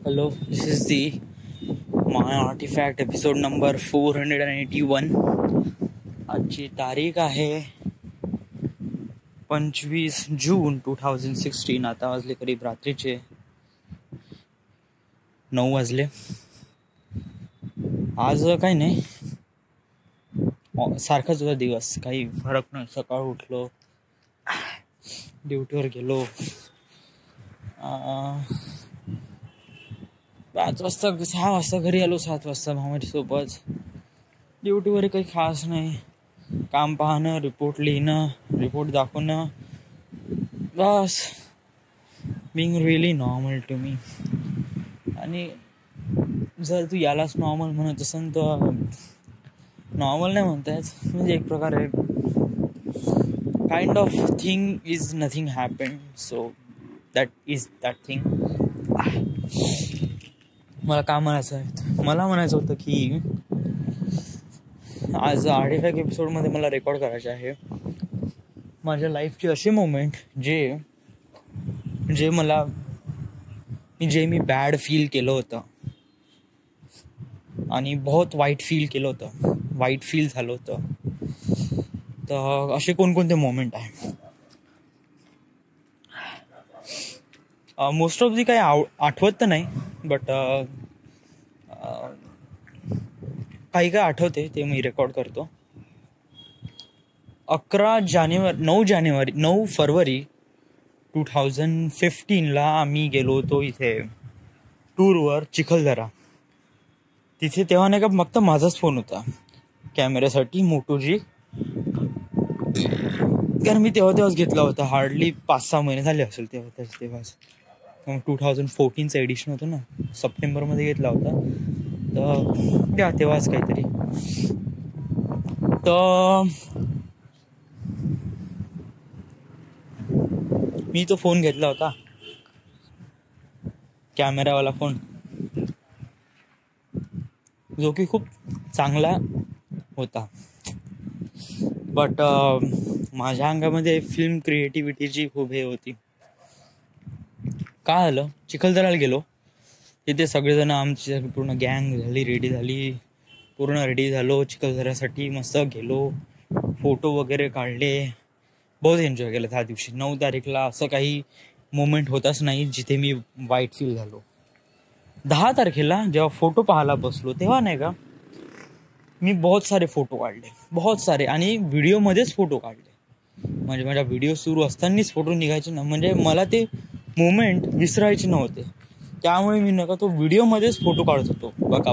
Hello, this is the My Artifact episode number 481. आजची तारीख आहे 25 जून 2016. आता वाजले करीब रात्रीचे 9 वाजले. आज काही नाही, सारखाच होता दिवस, काही फरक नाही. सकाळ उठलो, ड्युटीवर गेलो, 5 वाजता 6 वाजता घरी आलो, 7 वाजता भावाच्या सोबत. ड्युटीवर काही खास नाही, काम पाहणं, रिपोर्ट लिहिणं, रिपोर्ट दाखवणं, बस. Being really normal to me. आणि जर तू यालाच नॉर्मल म्हणत असेल तर नॉर्मल नाही म्हणतायच, म्हणजे एक प्रकारे kind of thing is nothing happen, so that is that thing. मला काय म्हणायचं आहे, मला म्हणायचं होतं की आज आर्टिफॅक्ट एपिसोडमध्ये मला रेकॉर्ड करायचे आहे माझ्या लाईफचे असे मोमेंट जे मी बॅड फील केलं होतं आणि बहुत वाईट फील केलं होतं, वाईट फील झालं होतं. तर असे कोणकोणते मोमेंट आहे. मोस्ट ऑफ दी काही आठवत तर नाही, बट काही आठवते ते मी रेकॉर्ड करतो. 9 फरवरी 2015 आम्ही गेलो होतो इथे टूरवर, चिखलदरा. तिथे तेव्हा नाही का फक्त माझाच फोन होता कॅमेऱ्यासाठी, मोटो जी. कारण मी तेव्हाच घेतला होता, हार्डली 5-6 महिने झाले असेल तेव्हाच. 2014चं एडिशन होतं ना, सप्टेंबरमध्ये घेतला होता. तर तेव्हाच काहीतरी. तर मी तो फोन घेतला होता, कॅमेरावाला फोन, जो की खूप चांगला होता. बट माझ्या अंगामध्ये फिल्म क्रिएटिव्हिटीची खूप हे होती. काय झालं, चिखलदराला गेलो, तिथे सगळेजण आमची पूर्ण गँग रेडी झालो चिखलदऱ्यासाठी. मस्त गेलो, फोटो वगैरे काढले, बहुत एन्जॉय केलं त्या दिवशी. 9 तारीखला असं काही मोमेंट होताच नाही जिथे मी वाईट फील झालो. 10 तारखेला जेव्हा फोटो पाहायला बसलो तेव्हा नाही का, मी बहुत सारे फोटो काढले, बहुत सारे, आणि व्हिडिओमध्येच फोटो काढले. म्हणजे माझा व्हिडिओ सुरू असतानाच फोटो निघायचे ना, म्हणजे मला ते मोमेंट विसरायचे नव्हते. त्यामुळे मी नका तो व्हिडिओमध्येच फोटो काढत होतो. बघा.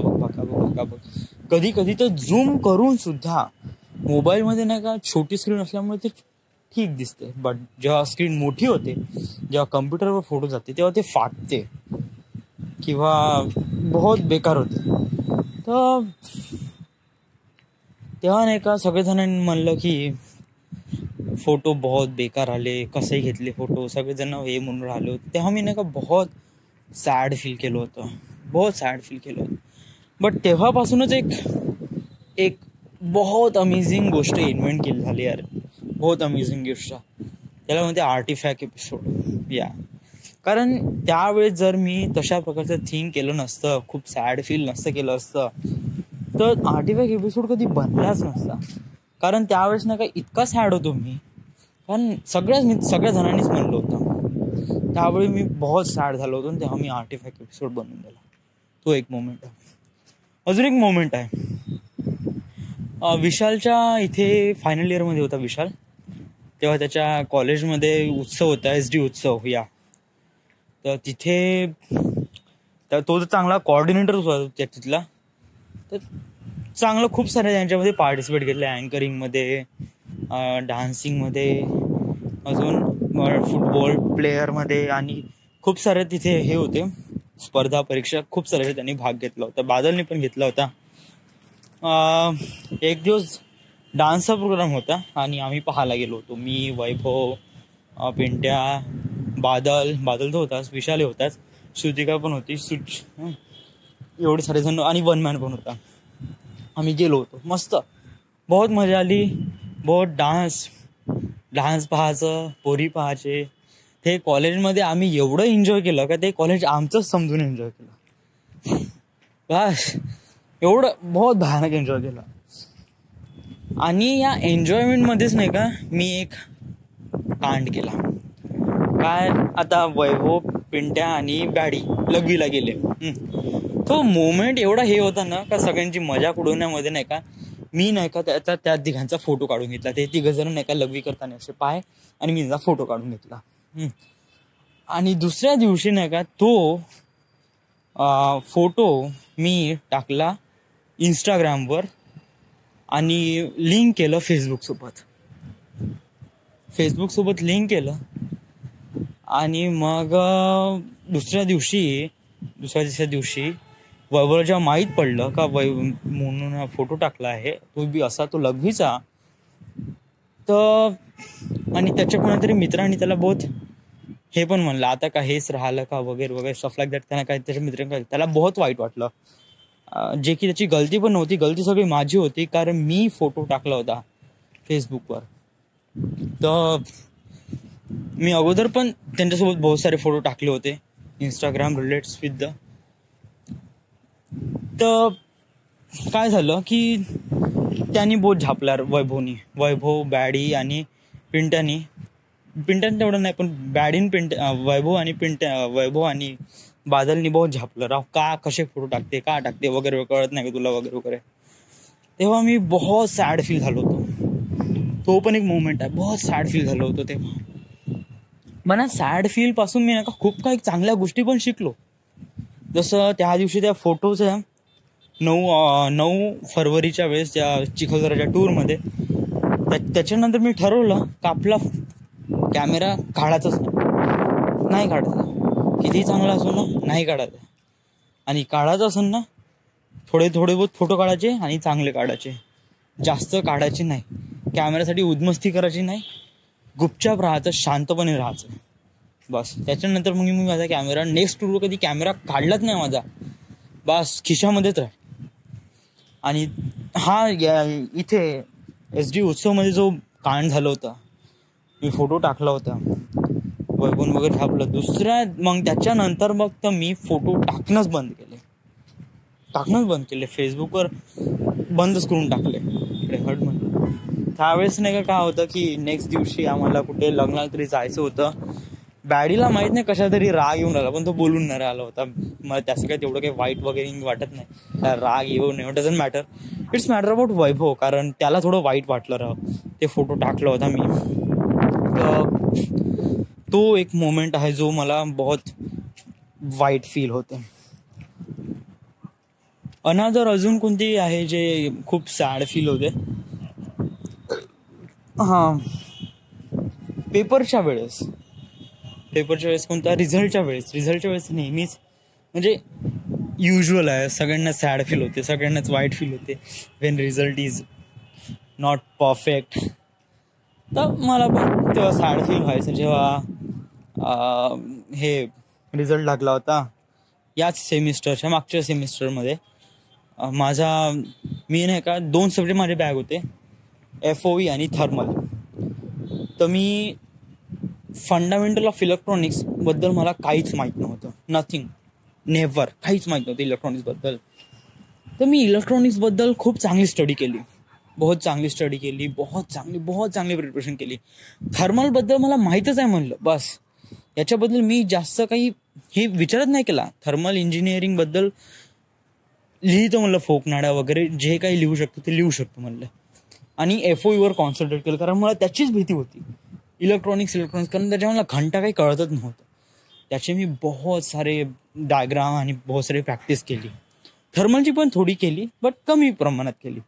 कधी तर झूम करून सुद्धा मोबाईलमध्ये नाही का, छोटी स्क्रीन असल्यामुळे ते ठीक दिसते, बट जेव्हा स्क्रीन मोठी होते, जेव्हा कम्प्युटरवर फोटो जाते, तेव्हा ते फाटते किंवा बहुत बेकार होते. तर तेव्हा नाही का सगळेजणांनी म्हणलं की फोटो बहुत बेकार आले, कसे घेतले फोटो, सगळेजण हे म्हणून राहिले होते. तेव्हा मी नाही का बहुत सॅड फील केलं होतं. बट तेव्हापासूनच एक बहुत अमेझिंग गोष्ट इन्व्हेंट केली झाली यार, बहुत अमेझिंग गोष्ट. त्याला म्हणते आर्टिफॅक्ट एपिसोड. या कारण त्यावेळेस जर मी तशा प्रकारचं थिंक केलं नसतं, खूप सॅड फील नसतं केलं असतं, तर आर्टिफॅक्ट एपिसोड कधी बनलाच नसता. कारण त्यावेळेस ना काय इतका सॅड होतो मी, कारण सगळ्या जणांनीच म्हणलं होतं. त्यावेळी मी बहुत सॅड झालो होतो, तेव्हा मी आर्टिफॅक्ट एपिसोड बनवून दिला. तो एक मोमेंट आहे. अजून एक मोमेंट आहे, विशालच्या इथे फायनल इयरमध्ये होता विशाल. तेव्हा त्याच्या कॉलेजमध्ये उत्सव होता, SD उत्सव. या तर तिथे तो चांगला कॉर्डिनेटर होता तिथला. तर चांगलं खूप सारे त्यांच्यामध्ये पार्टिसिपेट केले, अँकरिंगमध्ये, डान्सिंगमध्ये, अजून फुटबॉल प्लेअरमध्ये, आणि खूप सारे तिथे हे होते स्पर्धा परीक्षा, खूप सारे त्यांनी भाग घेतला होता. बादलने पण घेतला होता. एक दिवस डान्सचा प्रोग्राम होता आणि आम्ही पाहायला गेलो होतो. मी, वैभव, पिंट्या, बादल तर होताच, विशाल होताच, श्रुतिका पण होती, एवढे सारे जण, आणि वन मॅन पण होता. आम्ही गेलो होतो, मस्त, बहुत मजा आली. बहुत डान्स पाहायचं, पोरी पाहायचे. ते कॉलेजमध्ये आम्ही एवढं एन्जॉय केलं का ते कॉलेज आमचंच समजून एन्जॉय केलं. बस एवढं बहुत भयानक एन्जॉय केला. आणि या एन्जॉयमेंटमध्येच नाही का मी एक कांड केला. काय, आता वैभव, पिंट्या आणि बॅडी लग्वीला गेले. तो मोमेंट एवढा हे होता ना का सगळ्यांची मजाक उडवण्यामध्ये नाही का मी नाही का त्या तिघांचा फोटो काढून घेतला. ते तिघ जण नाही का लग्वी करताना असे पाय आणि मी त्यांचा फोटो काढून घेतला. आणि दुसऱ्या दिवशी नाही का तो फोटो मी टाकला इंस्टाग्रामवर आणि लिंक केलं फेसबुकसोबत लिंक केलं. आणि मग दुसऱ्या दिवशी वैभवला जेव्हा माहीत पडलं का म्हणून फोटो टाकला आहे तो बी असा तो लघवीचा, तर आणि त्याच्या कोणातरी मित्रांनी त्याला बहुत हे पण म्हणलं आता का हेच राहिलं का वगैरे वगैरे स्टफ लाईक दॅट. त्यांना काय त्याच्या मित्रांनी त्याला बहुत वाईट वाटलं, जे की त्याची गलती पण नव्हती. गलती सगळी माझी होती कारण मी फोटो टाकला होता फेसबुकवर. तर मी अगोदर पण त्यांच्यासोबत बहुत सारे फोटो टाकले होते इंस्टाग्राम रिलेट्स विथ द. तर काय झालं की त्यांनी बहुत झापला वैभव, बॅडी आणि पिंट्याने तेवढं नाही पण बॅडीन वैभव आणि बादलनी बहुत झापलं. राव का कसे फोटो टाकते का टाकते वगैरे कळत नाही का तुला वगैरे वगैरे. तेव्हा मी बहुत सॅड फील झालो होतो. तो पण एक मोमेंट आहे, बहुत सॅड फील झालो होतो तेव्हा. मला सॅड फील पासून मी नका खूप काही चांगल्या गोष्टी पण शिकलो. जसं त्या दिवशी त्या फोटोच्या 9 फरवरीच्या वेळेस त्या चिखलदराच्या टूरमध्ये त्याच्यानंतर मी ठरवलं का आपला कॅमेरा काढायचाच नाही काढायचा. किती चांगला असो ना नाही काढायचा. आणि काढायचं असेल ना थोडे बहुत फोटो काढायचे आणि चांगले काढायचे, जास्त काढायचे नाही. कॅमेऱ्यासाठी उद्मस्ती करायची नाही, गुपचाप राहायचं, शांतपणे राहायचं बस. त्याच्यानंतर मग मी माझा कॅमेरा नेक्स्ट टूरवर कधी कॅमेरा काढलाच नाही माझा, बस खिशामध्येच राह. आणि इथे SD उत्सवमध्ये जो कांड झाला होता, मी फोटो टाकला होता वैभव वगैरे झापलं. मग त्याच्यानंतर मग तर मी फोटो टाकणंच बंद केले. फेसबुकवर बंदच करून टाकले. हट म्हणलं. त्यावेळेस नाही का काय होतं की नेक्स्ट दिवशी आम्हाला कुठे लग्नाला तरी जायचं होतं. बॅडीला माहीत नाही कशा तरी राग येऊन राहिला, पण तो बोलून नाही राहिला होता. मला त्याचं काय तेवढं काही वाईट वगैरे वाटत नाही. राग येऊन doesn't matter, it's matter about Vaibhav, कारण त्याला थोडं वाईट वाटलं राव ते फोटो टाकला होता मी. तो एक मोमेंट आहे जो मला बहुत वाईट फील होते. अनादर अजून कोणती आहे जे खूप सॅड फील होते. पेपरच्या वेळेस कोणता रिझल्टच्या वेळेस नेहमीच म्हणजे युज्युअल आहे, सगळ्यांना सॅड फील होते, सगळ्यांनाच वाईट फील होते Wien result is not perfect. तर मला पण तेव्हा सॅड फील व्हायचं जेव्हा हे रिझल्ट लागला होता याच सेमिस्टरच्या मागच्या सेमिस्टरमध्ये. मी नाही का 2 सब्जेक्ट माझे बॅग होते, FOE आणि थर्मल. तर मी फंडामेंटल ऑफ इलेक्ट्रॉनिक्स बद्दल मला काहीच माहीत नव्हतं, नथिंग, नेव्हर, काहीच माहीत नव्हतं इलेक्ट्रॉनिक्स बद्दल. तर मी इलेक्ट्रॉनिक्स बद्दल खूप चांगली स्टडी केली, बहुत चांगली प्रिपरेशन केली. थर्मल बद्दल मला माहीतच आहे म्हणलं, बस याच्याबद्दल मी जास्त काही हे विचारत नाही केला. थर्मल इंजिनिअरिंग बद्दल लिहितो म्हणलं, फोकनाडा वगैरे जे काही लिहू शकतो ते लिहू शकतो म्हणलं. आणि FOE वर कॉन्सन्ट्रेट केलं कारण मला त्याचीच भीती होती. इलेक्ट्रॉनिक्स कारण त्याच्या मला घंटा काही कळतच नव्हतं. त्याचे मी बहुत सारे डायग्राम आणि बहुत सारी प्रॅक्टिस केली. थर्मलची पण थोडी केली बट कमी प्रमाणात केली.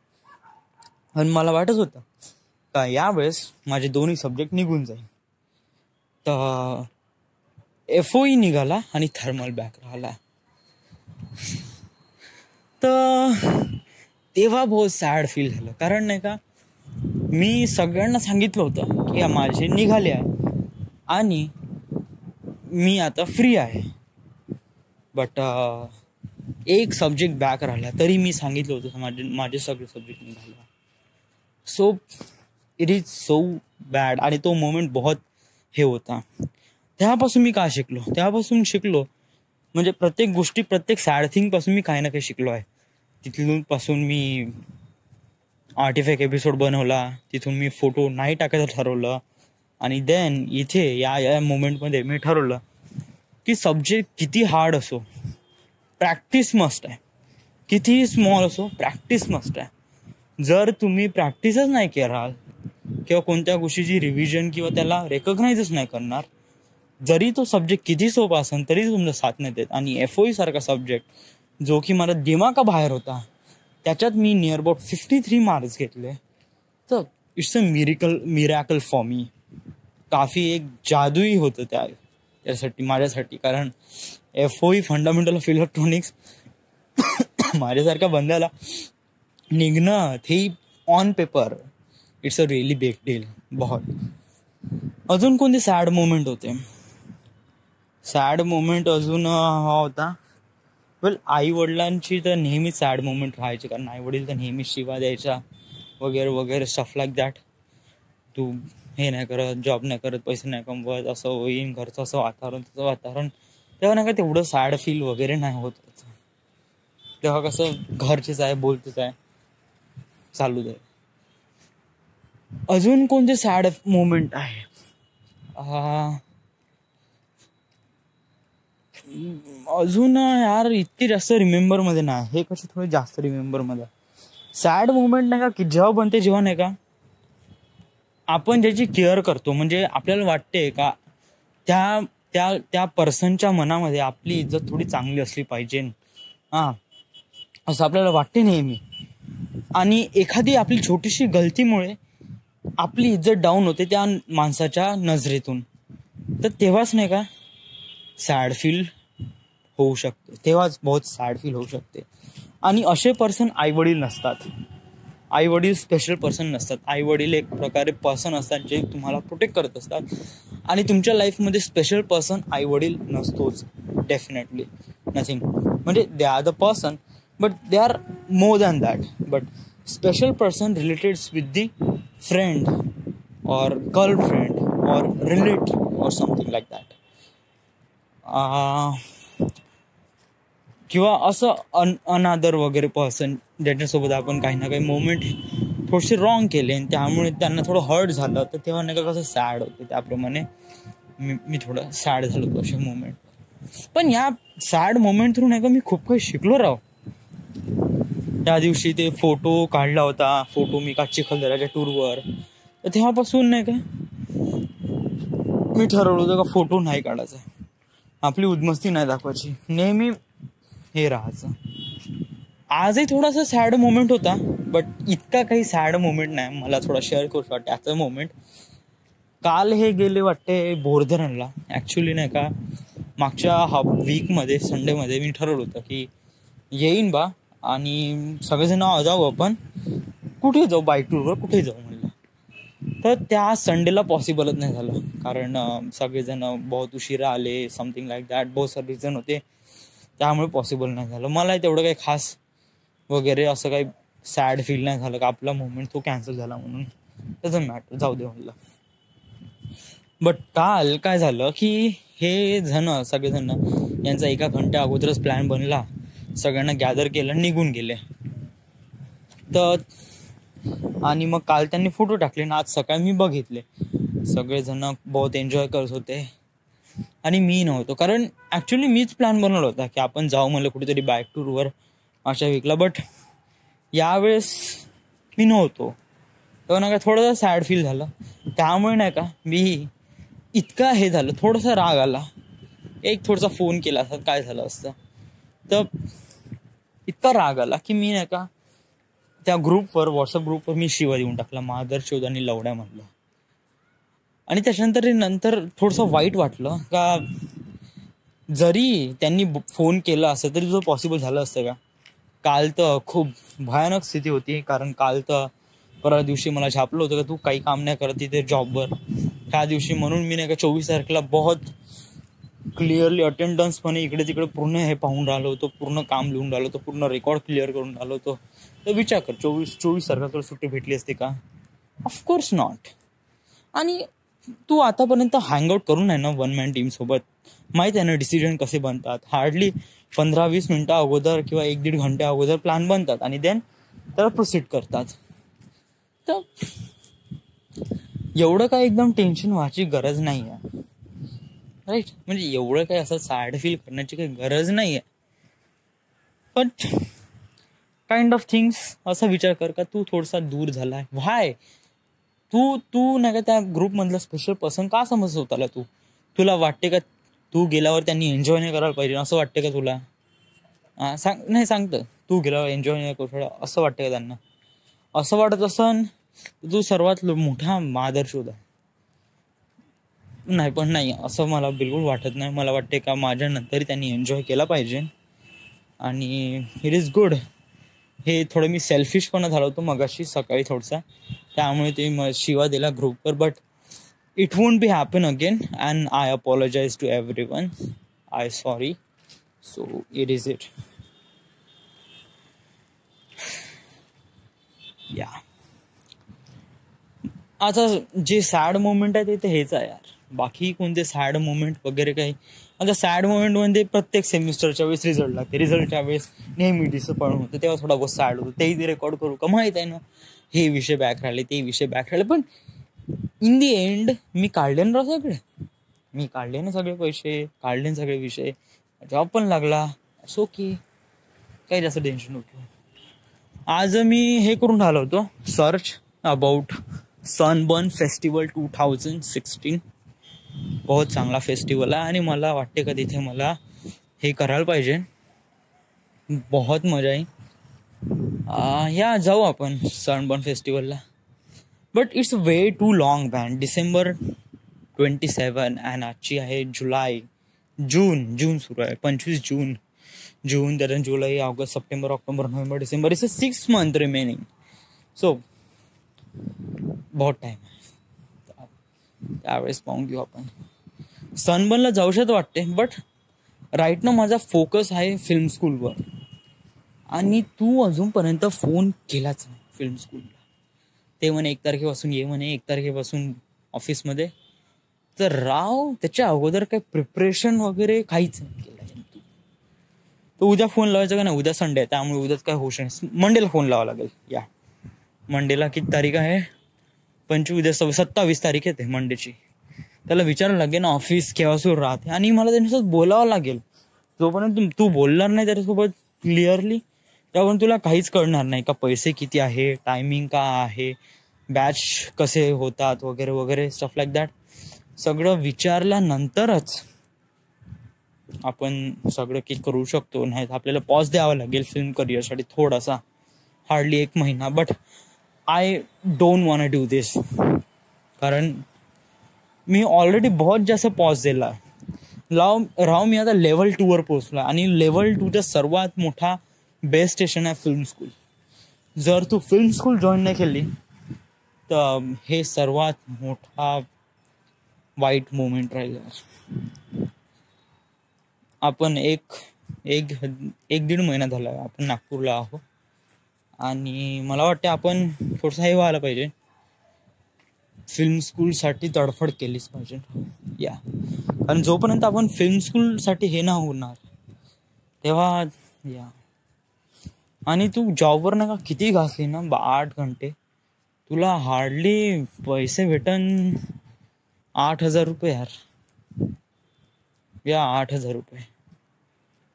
आणि मला वाटत होतं का यावेळेस माझे दोन्ही सब्जेक्ट निघून जाईल. तर FOE निघाला आणि थर्मल बॅक राहिला. तर तेव्हा बहुत सॅड फील झालं, कारण नाही का मी सगळ्यांना सांगितलं होतं की माझे निघाले आहे आणि मी आता फ्री आहे. बट एक सब्जेक्ट बॅक राहिला तरी मी सांगितलं होतं माझे सगळे सब्जेक्ट निघाले. So it is so bad. आणि तो मोमेंट बहुत हे होता. तेव्हापासून मी काय शिकलो, म्हणजे प्रत्येक गोष्टी, प्रत्येक सॅड थिंग पासून मी काही ना काही शिकलो आहे. तिथून पासून मी आर्टिफॅक्ट एपिसोड बनवला, तिथून मी फोटो नाही टाकायचं ठरवलं, आणि देन इथे या मोमेंटमध्ये मी ठरवलं की सब्जेक्ट किती हार्ड असो, प्रॅक्टिस मस्ट आहे. कितीही स्मॉल असो, प्रॅक्टिस मस्ट आहे. जर तुम्ही प्रॅक्टिसच नाही कराल किंवा कोणत्या गोष्टीची रिव्हिजन किंवा त्याला रेकग्नाइजच नाही करणार, जरी तो सब्जेक्ट किती सोपा असेल तरी तुमचा साथ नाही देत. आणि FOE सारखा सब्जेक्ट जो की मला दिमागा बाहेर होता, त्याच्यात मी नियर अबाउट 53 मार्क्स घेतले. तर it's a miracle for me. काफी एक जादूही होतं त्यासाठी माझ्यासाठी, कारण FOE फंडामेंटल ऑफ इलेक्ट्रॉनिक्स माझ्यासारख्या बंद्याला निघणं ते on paper it's a really big deal. बहुत. अजून कोणते सॅड मोमेंट होते? सॅड मोमेंट अजून हा होता, आई वडिलांची तर नेहमीच सॅड मोमेंट राहायची, कारण आई वडील तर नेहमीच शिवा द्यायच्या वगैरे वगैरे, स्टफ लाईक दॅट. तू हे नाही करत, जॉब नाही करत, पैसे नाही कमवत, असं होईन, घरचं असं वातावरण, तसं वातावरण. तेव्हा नाही का तेवढं सॅड फील वगैरे नाही होत. तेव्हा कसं घरचेच आहे, बोलतेच आहे, चालू दे. अजून कोणते सॅड मोमेंट आहे? अजून यार इतके जास्त रिमेंबर मध्ये नाही, हे कसे थोडे जास्त रिमेंबर मध्ये. सॅड मोमेंट नाही का की जेव्हा बनते, जेव्हा नाही का आपण ज्याची केअर करतो, म्हणजे आपल्याला वाटते का त्या त्या त्या पर्सनच्या मनामध्ये आपली इज्जत थोडी चांगली असली पाहिजे, असं आपल्याला वाटते नेहमी. आणि एखादी आपली छोटीशी गलतीमुळे आपली इज्जत डाऊन होते त्या माणसाच्या नजरेतून, तर तेव्हाच नाही का सॅड फील होऊ शकते, तेव्हाच बहुत सॅड फील होऊ शकते. आणि असे पर्सन आई वडील नसतात. आई वडील स्पेशल पर्सन नसतात. आई वडील एक प्रकारे पर्सन असतात जे तुम्हाला प्रोटेक्ट करत असतात. आणि तुमच्या लाईफमध्ये स्पेशल पर्सन आई वडील नसतोच, डेफिनेटली नथिंग. म्हणजे they are the person but they are more than that. But special person related with the friend और गर्लफ्रेंड और रिलेटिव्ह और समथिंग लाईक दॅट. किंवा असं अनादर वगैरे पर्सन ज्याच्यासोबत आपण काही ना काही मोमेंट थोडेसे रॉंग केले आणि त्यामुळे त्यांना थोडं हर्ट झालं, तर तेव्हा नाही का कसं सॅड होतं. त्याप्रमाणे मी थोडं सॅड झालो होतो असे मोमेंट. पण या सॅड मोमेंट थ्रू नाही का मी खूप काही शिकलो राव. त्या दिवशी ते फोटो काढला होता, फोटो मी चिखलदऱ्याच्या टूरवर, तर तेव्हापासून नाही का मी ठरवलं होतं का फोटो नाही काढायचा, आपली उद्मस्ती नाही दाखवायची, नेहमी हे राहायचं. आजही थोडासा सॅड मोमेंट होता, बट इतका काही सॅड मोमेंट नाही. मला थोडा शेअर करू वाटतं त्याचा मोमेंट. काल हे गेले वाटते बोरधरणला. ॲक्च्युली नाही का मागच्या वीकमध्ये संडेमध्ये मी ठरवलं होतं की येईन बा आणि सगळेजण जाऊ, आपण कुठे जाऊ, बाईक टूरवर कुठे जाऊ म्हणलं. तर त्या संडेला पॉसिबलच नाही झालं, कारण सगळेजण बहुत उशिरा आले, समथिंग लाईक दॅट, बहुत सारे रिझन होते, त्यामुळे पॉसिबल नाही झालं. मला तेवढं काही खास वगैरे असं काही सॅड फील नाही झालं का आपला मोमेंट तो कॅन्सल झाला म्हणून. डझंट मॅटर, जाऊ दे म्हणलं. बट काल काय झालं की हे सगळेजण यांचा एका घंट्या अगोदरच प्लॅन बनला, सगळ्यांना गॅदर केलं, निघून गेले. तर आणि मग काल त्यांनी फोटो टाकले ना आज सकाळी मी बघितले, सगळेजण बहुत एन्जॉय करत होते आणि मी नव्हतो. कारण ॲक्च्युली मीच प्लॅन बनवला होता की आपण जाऊ म्हणलं कुठेतरी बाईक टूरवर अशा वीकला, बट यावेळेस मी नव्हतो. तेव्हा नाही का थोडंसं सॅड फील झालं. त्यामुळे नाही का मी इतका हे झालं, थोडासा राग आला. एक थोडासा फोन केला असता काय झालं असतं, तर इतका राग आला की मी नाही का त्या ग्रुपवर, व्हॉट्सअप ग्रुपवर मी शिवा देऊन टाकला, मादर शोधानी लवड्या म्हणलं. आणि त्याच्यानंतर थोडंसं वाईट वाटलं का जरी त्यांनी फोन केला असतं तरी जो पॉसिबल झालं असतं का. काल तर खूप भयानक स्थिती होती, कारण काल तर परवा दिवशी मला छापलं होतं का तू काही काम नाही करत तिथे जॉबवर. त्या दिवशी म्हणून मी नाही का 24 तारखेला बहुत क्लिअरली अटेंडन्सपणे इकडे तिकडे पूर्ण हे पाहून राहिलो होतो, पूर्ण काम लिहून राहिलो होतो, पूर्ण रेकॉर्ड क्लिअर करून राहिलो होतो. तर विचार कर 24 तारखेला सुट्टी भेटली असते का? Of course not. आणि तू आतापर्यंत हँगआउट करून आहे ना वन मॅन टीम सोबत, माहिती आहे ना डिसिजन कसे बनतात. हार्डली 15-20 मिनिटं अगोदर किंवा 1-1.5 घंट्या अगोदर प्लॅन बनतात आणि देन त्याला प्रोसीड करतात. तर एवढं काय एकदम टेन्शन व्हायची गरज नाही आहे, राईट. म्हणजे एवढं काय असं सॅड फील करण्याची काही गरज नाही आहे. पण काइंड ऑफ थिंग्स असा विचार कर का तू थोडासा दूर झालाय. व्हाय तू नाही का त्या ग्रुपमधला स्पेशल पर्सन का समजत होताला तू? तुला वाटते का तू गेल्यावर त्यांनी एन्जॉय नाही करायला पाहिजे असं वाटते का तुला? नाही सांगतं, तू गेल्यावर एन्जॉय नाही करू शकला असं वाटतं का त्यांना? असं वाटत असन तू सर्वात मोठा आदर्श होता. नाही पण नाही, असं मला बिलकुल वाटत नाही. मला वाटते का माझ्या नंतरही त्यांनी एन्जॉय केला पाहिजे आणि इट इज गुड. हे थोडं मी सेल्फिशपणा झालो होतो मगाशी सकाळी थोडसा, त्यामुळे ते शिवा दिला ग्रुपवर. But it won't be happen again and I apologize to everyone. I sorry. So it is it. या आता जे सॅड मोमेंट आहे ते हेच आहे यार. बाकी कोणते सॅड मोमेंट वगैरे काही. आता सॅड मोमेंटमध्ये प्रत्येक सेमिस्टरच्या वेळेस रिझल्ट लागते. रिझल्टच्या वेळेस नेहमी डिसअपॉइंट होतं, तेव्हा थोडा बहुत सॅड होतो. तेही ते रेकॉर्ड करू का माहीत आहे ना, हे विषय बॅक राहिले ते विषय बॅक राहिले. पण इन दी एंड मी काढले ना सगळे. मी काढले ना सगळे पैसे, काढले ना सगळे विषय, जॉब पण लागला. सो की काही जास्त टेन्शन नव्हतं. आज मी हे करून राहिलो होतो सर्च अबाउट सनबर्न फेस्टिवल 2016. बहुत चांगला फेस्टिवल आहे आणि मला वाटते का तिथे मला हे करायला पाहिजे. बहुत मजा येईल. या जाऊ आपण सनबर्न फेस्टिवलला. But it's way too long man. December 27 and आजची आहे जून सुरू आहे. 25 जून त्यानंतर जुलै, August, September, October, November, December. It's 6 months remaining. So बहुत टाइम आहे. त्यावेळेस पाहून घेऊ आपण. सनबर्नला जाऊशात वाटते. बट राईट ना माझा फोकस आहे फिल्म स्कूलवर. आणि तू अजूनपर्यंत फोन केलाच नाही फिल्म स्कूलला. ते म्हणे 1 तारखेपासून ये म्हणे, 1 तारखेपासून ऑफिसमध्ये. तर राव त्याच्या अगोदर काही प्रिपरेशन वगैरे काहीच नाही केलं तू. तर उद्या फोन लावायचा का नाही? उद्या संडे आहे त्यामुळे उद्याच काय होऊ शकत. मंडेला फोन लावावा लागेल. या मंडेला किती तारीख आहे? 25. उद्या 27 तारीख येते मंडेची. त्याला विचारायला लागेल ना ऑफिस केव्हा सुरू राहते आणि मला त्यांच्यासोबत बोलावं लागेल. जोपर्यंत तू बोलणार नाही त्याच्यासोबत क्लिअरली त्यापर्यंत तुला काहीच कळणार नाही का पैसे किती आहे, टायमिंग का आहे, बॅच कसे होतात वगैरे वगैरे स्टफ लाईक दॅट. सगळं विचारल्यानंतरच आपण सगळं की करू शकतो. नाही आपल्याला पॉज द्यावा लागेल फिल्म करिअरसाठी थोडासा, हार्डली 1 महिना. But I don't want to do this. कारण मी ऑलरेडी बहुत जास्त पॉज दिला. राव मी आता लेवल 2 वर पोहोचलो आणि लेवल 2चा सर्वात मोठा बेस्ट स्टेशन आहे फिल्म स्कूल. जर तू फिल्म स्कूल जॉईन नाही केली तर हे सर्वात मोठा वाईट मोमेंट राहिला. आपण एक 1-1.5 महिना झाला आपण नागपूरला आहोत आणि मला वाटतं आपण थोडंसं हे व्हायला पाहिजे. फिल्म स्कूलसाठी तडफड केलीच पाहिजे. या कारण जोपर्यंत आपण फिल्म स्कूलसाठी हे ना होणार तेव्हा या. आणि तू जॉबवर ना का किती घासली ना 8 घंटे, तुला हार्डली पैसे भेटन 8,000 रुपये यार. या 8,000 रुपये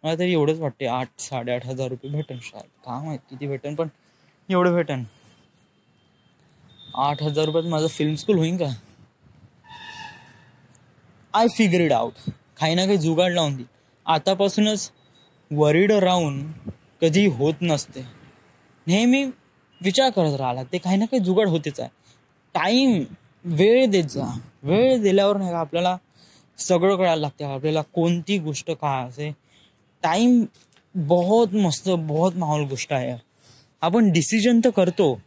मला तरी एवढंच वाटते. 8-8.5 रुपये भेटन शायद, का माहित किती भेटन, पण एवढं भेटन. 8,000 रुपयात माझं फिल्म स्कूल होईन का? I figure it out. काही ना काही जुगाड लावून दे. आतापासूनच वरीड राहून कधी होत नसते. नेहमी विचार करत राहिला ते काही ना काही जुगाड होतेच आहे. टाईम वेळ देत जा. वेळ दिल्यावर नाही का आपल्याला सगळं कळायला लागते. आपल्याला कोणती गोष्ट काय असे. टाईम बहुत मस्त बहुत माहोल गोष्ट आहे. आपण डिसिजन तर करतो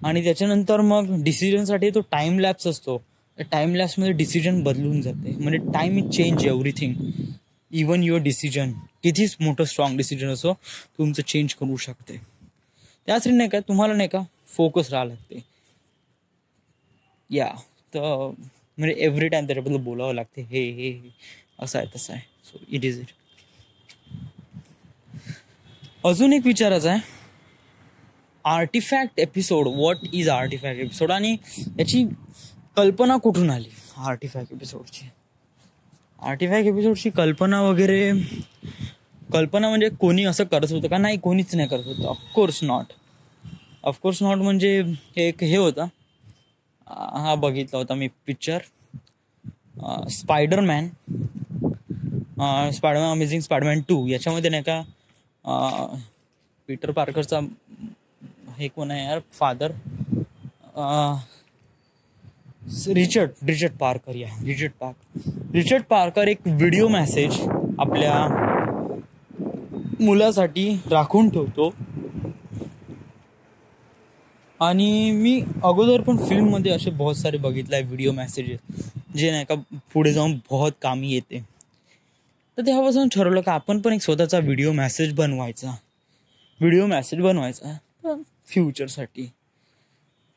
आणि त्याच्यानंतर मग डिसिजनसाठी तो टाइम लॅप्स असतो. टाइम लॅप्समध्ये डिसिजन बदलून जाते. म्हणजे time is change everything. Even your decision कितीच मोठं स्ट्रॉंग डिसिजन असो तुमचं चेंज करू शकते. त्यासाठी नाही का तुम्हाला नाही का फोकस राहावं लागते. या तर म्हणजे एव्हरी टाइम त्याच्याबद्दल बोलावं लागते. हे असं आहे तसं आहे. So it is it. अजून एक विचारायचं आहे, artefact episode, what is artefact episode आणि याची कल्पना कुठून आली आर्टिफॅक्ट एपिसोडची. आर्टिफॅक्ट एपिसोडची कल्पना वगैरे, कल्पना म्हणजे कोणी असं करत होतं का? नाही, कोणीच नाही करत होतं. Of course not. म्हणजे एक हे होता, हा बघितला होता मी पिक्चर, स्पायडरमॅन अमेझिंग स्पायडरमॅन 2. याच्यामध्ये नाही का पीटर पार्करचा हे कोण आहे यार, फादर, रिचर्ड पार्कर एक व्हिडिओ मेसेज आपल्या मुलासाठी राखून ठेवतो. आणि मी अगोदर पण फिल्ममध्ये असे बहुत सारे बघितले आहे व्हिडिओ मेसेजेस, जे नाही का पुढे जाऊन बहुत कामी येते. तर तेव्हापासून ठरवलं का आपण पण एक स्वतःचा व्हिडिओ मेसेज बनवायचा फ्युचरसाठी.